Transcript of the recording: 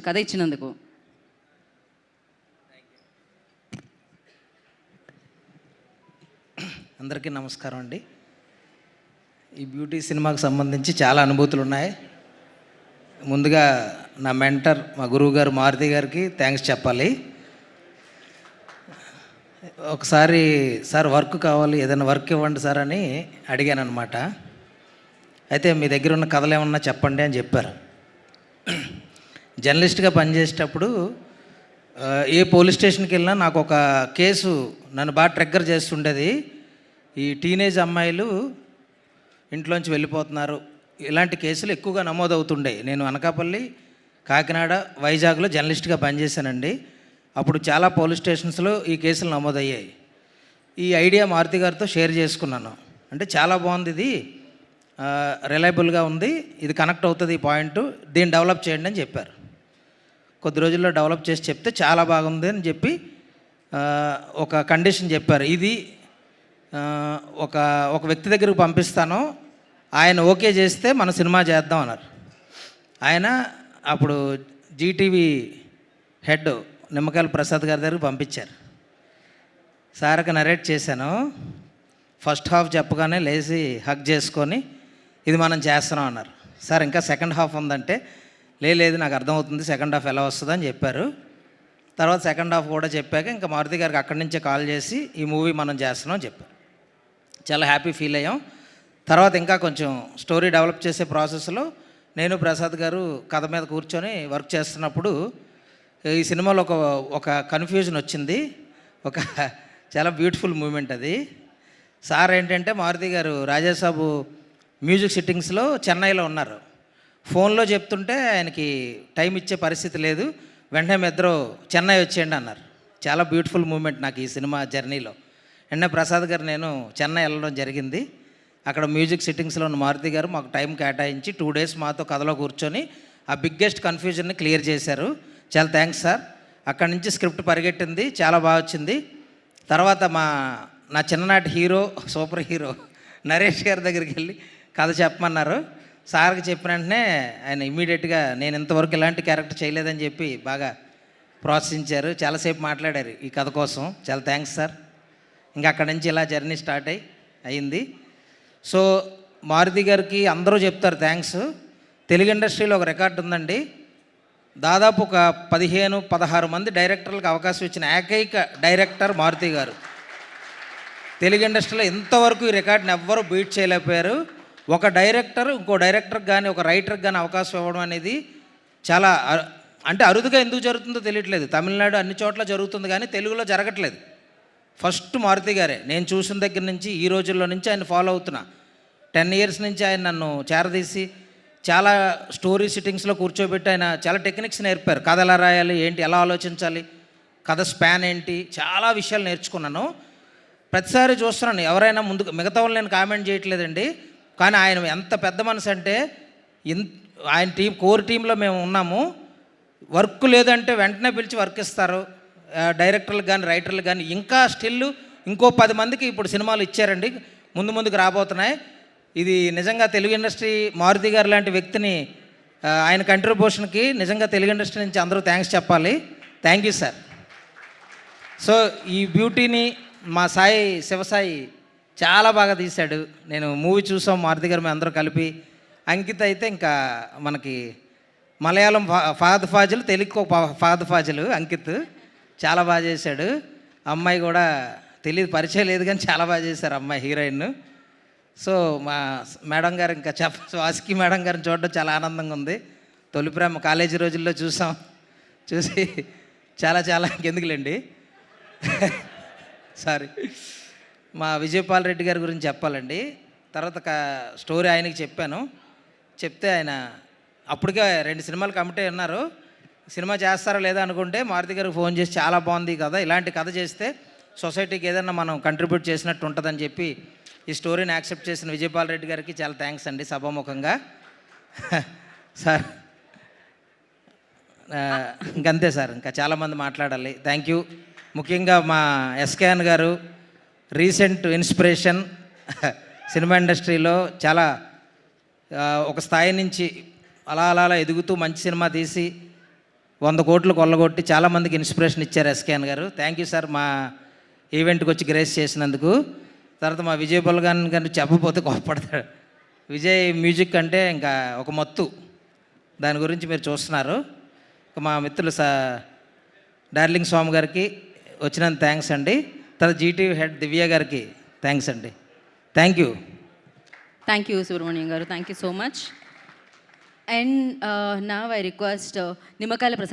కథ ఇచ్చినందుకు. అందరికీ నమస్కారం అండి. ఈ బ్యూటీ సినిమాకు సంబంధించి చాలా అనుభూతులు ఉన్నాయి. ముందుగా నా మెంటర్ మా గురువు గారు మారుతి గారికి థ్యాంక్స్ చెప్పాలి. ఒకసారి సార్ వర్క్ కావాలి, ఏదైనా వర్క్ ఇవ్వండి సార్ అని అడిగాను అనమాట. అయితే మీ దగ్గర ఉన్న కథలు ఏమన్నా చెప్పండి అని చెప్పారు. జర్నలిస్ట్గా పనిచేసేటప్పుడు ఏ పోలీస్ స్టేషన్కి వెళ్ళినా నాకు ఒక కేసు నన్ను బాగా ట్రిగ్గర్ చేస్తుండేది. ఈ టీనేజ్ అమ్మాయిలు ఇంట్లోంచి వెళ్ళిపోతున్నారు, ఇలాంటి కేసులు ఎక్కువగా నమోదవుతుండే. నేను అనకాపల్లి, కాకినాడ, వైజాగ్లో జర్నలిస్ట్గా పనిచేశానండి. అప్పుడు చాలా పోలీస్ స్టేషన్స్లో ఈ కేసులు నమోదయ్యాయి. ఈ ఐడియా మారుతి గారితో షేర్ చేసుకున్నాను. అంటే చాలా బాగుంది, ఇది రిలయబుల్గా ఉంది, ఇది కనెక్ట్ అవుతుంది ఈ పాయింట్, దీన్ని డెవలప్ చేయండి అని చెప్పారు. కొద్ది రోజుల్లో డెవలప్ చేసి చెప్తే చాలా బాగుంది అని చెప్పి ఒక కండిషన్ చెప్పారు. ఇది ఒక వ్యక్తి దగ్గరకు పంపిస్తాను, ఆయన ఓకే చేస్తే మన సినిమా చేద్దాం అన్నారు. ఆయన అప్పుడు జీటీవీ హెడ్ నిమ్మకాయల ప్రసాద్ గారి దగ్గరికి పంపించారు. సార్కి నరేట్ చేశాను. ఫస్ట్ హాఫ్ చెప్పగానే లేచి హగ్ చేసుకొని ఇది మనం చేస్తున్నాం అన్నారు. సార్ ఇంకా సెకండ్ హాఫ్ ఉందంటే లేదు నాకు అర్థమవుతుంది, సెకండ్ హాఫ్ ఎలా వస్తుందని చెప్పారు. తర్వాత సెకండ్ హాఫ్ కూడా చెప్పాక ఇంకా మారుతి గారికి అక్కడి నుంచే కాల్ చేసి ఈ మూవీ మనం చేస్తున్నాం అని చెప్పారు. చాలా హ్యాపీ ఫీల్ అయ్యాం. తర్వాత ఇంకా కొంచెం స్టోరీ డెవలప్ చేసే ప్రాసెస్లో నేను ప్రసాద్ గారు కథ మీద కూర్చొని వర్క్ చేస్తున్నప్పుడు ఈ సినిమాలో ఒక కన్ఫ్యూజన్ వచ్చింది. ఒక చాలా బ్యూటిఫుల్ మూమెంట్ అది. సార్ ఏంటంటే మారుతి గారు రాజాసాబు మ్యూజిక్ సిట్టింగ్స్లో చెన్నైలో ఉన్నారు. ఫోన్లో చెప్తుంటే ఆయనకి టైం ఇచ్చే పరిస్థితి లేదు, వెంటనే మీ ఇద్దరు చెన్నై వచ్చేయండి అన్నారు. చాలా బ్యూటిఫుల్ మూమెంట్ నాకు ఈ సినిమా జర్నీలో. వెంటనే ప్రసాద్ గారు నేను చెన్నై వెళ్ళడం జరిగింది. అక్కడ మ్యూజిక్ సిట్టింగ్స్లో ఉన్న మారుతి గారు మాకు టైం కేటాయించి 2 days మాతో కథలో కూర్చొని ఆ బిగ్గెస్ట్ కన్ఫ్యూజన్ని క్లియర్ చేశారు. చాలా థ్యాంక్స్ సార్. అక్కడి నుంచి స్క్రిప్ట్ పరిగెట్టింది, చాలా బాగా వచ్చింది. తర్వాత నా చిన్ననాటి హీరో, సూపర్ హీరో నరేష్ గారి దగ్గరికి వెళ్ళి కథ చెప్పమన్నారు. సార్కి చెప్పిన వెంటనే ఆయన ఇమ్మీడియట్గా నేను ఇంతవరకు ఇలాంటి క్యారెక్టర్ చేయలేదని చెప్పి బాగా ప్రోత్సహించారు. చాలాసేపు మాట్లాడారు ఈ కథ కోసం. చాలా థ్యాంక్స్ సార్. ఇంకా అక్కడి నుంచి ఇలా జర్నీ స్టార్ట్ అయింది. సో మారుతి గారికి అందరూ చెప్తారు థ్యాంక్స్. తెలుగు ఇండస్ట్రీలో ఒక రికార్డు ఉందండి. దాదాపు ఒక 15-16 మంది డైరెక్టర్లకు అవకాశం ఇచ్చిన ఏకైక డైరెక్టర్ మారుతి గారు. తెలుగు ఇండస్ట్రీలో ఇంతవరకు ఈ రికార్డుని ఎవ్వరూ బీట్ చేయలేకపోయారు. ఒక డైరెక్టర్ ఇంకో డైరెక్టర్కి కానీ ఒక రైటర్కి కానీ అవకాశం ఇవ్వడం అనేది చాలా అంటే అరుదుగా ఎందుకు జరుగుతుందో తెలియట్లేదు. తమిళనాడు అన్ని చోట్ల జరుగుతుంది కానీ తెలుగులో జరగట్లేదు. ఫస్ట్ మారుతి గారే. నేను చూసిన దగ్గర నుంచి ఈ రోజుల్లో నుంచి ఆయన ఫాలో అవుతున్నా. 10 years నుంచి ఆయన నన్ను చేరదీసి చాలా స్టోరీ సిట్టింగ్స్లో కూర్చోబెట్టి ఆయన చాలా టెక్నిక్స్ నేర్పారు. కథ ఎలా రాయాలి, ఏంటి, ఎలా ఆలోచించాలి, కథ స్పాన్ ఏంటి, చాలా విషయాలు నేర్చుకున్నాను. ప్రతిసారి చూస్తున్నాను ఎవరైనా ముందుకు, మిగతా వాళ్ళు నేను కామెంట్ చేయట్లేదండి, కానీ ఆయన ఎంత పెద్ద మనసు అంటే ఆయన కోర్ టీంలో మేము ఉన్నాము. వర్క్ లేదంటే వెంటనే పిలిచి వర్క్ ఇస్తారు. డైరెక్టర్లకు కానీ రైటర్లకు కానీ ఇంకా స్టిల్ ఇంకో 10 మందికి ఇప్పుడు సినిమాలు ఇచ్చారండి, ముందుకు రాబోతున్నాయి. ఇది నిజంగా తెలుగు ఇండస్ట్రీ మారుతి గారు లాంటి వ్యక్తిని ఆయన కంట్రిబ్యూషన్కి నిజంగా తెలుగు ఇండస్ట్రీ నుంచి అందరూ థ్యాంక్స్ చెప్పాలి. Thank you sir. సో ఈ బ్యూటీని మా శివసాయి చాలా బాగా తీశాడు. నేను మూవీ చూసాం మారుతి గారు, మేము అందరూ కలిపి. అంకిత్ అయితే ఇంకా మనకి మలయాళం ఫహద్ ఫాజిల్, తెలుగు ఫహద్ ఫాజిల్ అంకిత్ చాలా బాగా చేశాడు. అమ్మాయి కూడా తెలియదు, పరిచయం లేదు కానీ చాలా బాగా చేశారు అమ్మాయి హీరోయిన్. సో మా మేడం గారు ఇంకా వాసుకి మేడం గారిని చూడడం చాలా ఆనందంగా ఉంది. తొలి ప్రేమ కాలేజీ రోజుల్లో చూసి చాలా ఇంకెందుకులేండి సారీ. మా విజయపాల్ రెడ్డి గారి గురించి చెప్పాలండి. తర్వాత స్టోరీ ఆయనకి చెప్పాను. చెప్తే ఆయన అప్పటికే 2 సినిమాలు కమిట్ అయి ఉన్నారు. సినిమా చేస్తారా లేదా అనుకుంటే మారుతి గారికి ఫోన్ చేసి చాలా బాగుంది కదా, ఇలాంటి కథ చేస్తే సొసైటీకి ఏదైనా మనం కంట్రిబ్యూట్ చేసినట్టు ఉంటుందని చెప్పి ఈ స్టోరీని యాక్సెప్ట్ చేసిన విజయపాల్ రెడ్డి గారికి చాలా థ్యాంక్స్ అండి సభాముఖంగా. సార్ ఇంకంతే సార్, ఇంకా చాలామంది మాట్లాడాలి. Thank you. ముఖ్యంగా మా ఎస్కేఎన్ గారు, రీసెంట్ ఇన్స్పిరేషన్ సినిమా ఇండస్ట్రీలో. చాలా ఒక స్థాయి నుంచి అలా ఎదుగుతూ మంచి సినిమా తీసి 100 కోట్లు కొల్లగొట్టి చాలామందికి ఇన్స్పిరేషన్ ఇచ్చారు ఎస్కేఎన్ గారు. థ్యాంక్ యూ సార్ మా ఈవెంట్కి వచ్చి గ్రేస్ చేసినందుకు. తర్వాత మా విజయ్ బల్గాన్ గారిని చెప్పకపోతే కోపడతాడు. విజయ్ మ్యూజిక్ అంటే ఇంకా ఒక మత్తు, దాని గురించి మీరు చూస్తున్నారు. మా మిత్రులు డార్లింగ్ స్వామి గారికి వచ్చినంత థ్యాంక్స్ అండి. తర్వాత జీటీవీ హెడ్ దివ్య గారికి థ్యాంక్స్ అండి. Thank you. Thank you Subrahmanyam గారు, thank you so much. And now I request Nimmakayala Prasad